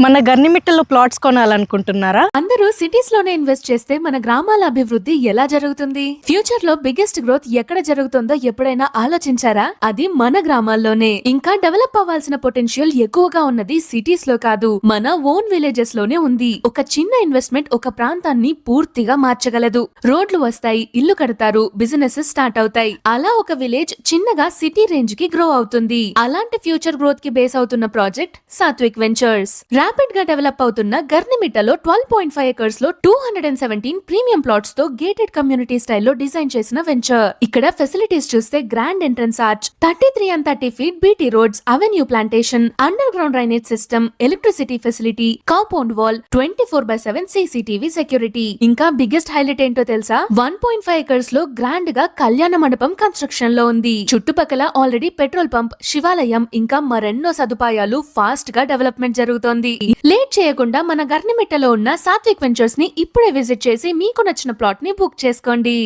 మన గర్నిమిట్టలో ప్లాట్స్ కొనాలనుకుంటున్నారా? అందరూ సిటీస్ లోనే ఇన్వెస్ట్ చేస్తే మన గ్రామాల అభివృద్ధి ఎలా జరుగుతుంది? ఫ్యూచర్ లో బిగ్గెస్ట్ గ్రోత్ ఎక్కడ జరుగుతుందో ఎప్పుడైనా ఆలోచించారా? అది మన గ్రామాల్లోనే. ఇంకా డెవలప్ అవ్వాల్సిన పొటెన్షియల్ ఎక్కువగా ఉన్నది సిటీస్ లో కాదు, మన ఓన్ విలేజెస్ లోనే ఉంది. ఒక చిన్న ఇన్వెస్ట్మెంట్ ఒక ప్రాంతాన్ని పూర్తిగా మార్చగలదు. రోడ్లు వస్తాయి, ఇల్లు కడతారు, బిజినెసెస్ స్టార్ట్ అవుతాయి. అలా ఒక విలేజ్ చిన్నగా సిటీ రేంజ్ కి గ్రో అవుతుంది. అలాంటి ఫ్యూచర్ గ్రోత్ కి బేస్ అవుతున్న ప్రాజెక్ట్ సాత్విక్ వెంచర్స్. ర్యాపిడ్ గా డెవలప్ అవుతున్న గర్నిమిట్టలో 12.5 ఎకర్స్ లో 217 ప్రీమియం ప్లాట్స్ తో గేటెడ్ కమ్యూనిటీ స్టైల్లో డిజైన్ చేసిన వెంచర్. ఇక్కడ ఫెసిలిటీస్ చూస్తే grand entrance arch, 33 and 30 feet BT roads, avenue plantation, under ground drainage system, electricity facility, compound wall, 24/7 CCTV security. ఇంకా biggest highlight ఏంటో తెలుసా? 1.5 ఎకర్స్ లో గ్రాండ్ గా కళ్యాణ మండపం కన్స్ట్రక్షన్ లో ఉంది. చుట్టుపక్కల ఆల్రెడీ పెట్రోల్ పంప్, శివాలయం ఇంకా మరెన్నో సదుపాయాలు ఫాస్ట్ గా డెవలప్మెంట్ జరుగుతోంది. లేట్ చేయకుండా మన గర్నిమిట్టలో ఉన్న సాత్విక్ వెంచర్స్ ని ఇప్పుడే విజిట్ చేసి మీకు నచ్చిన ప్లాట్ ని బుక్ చేసుకోండి.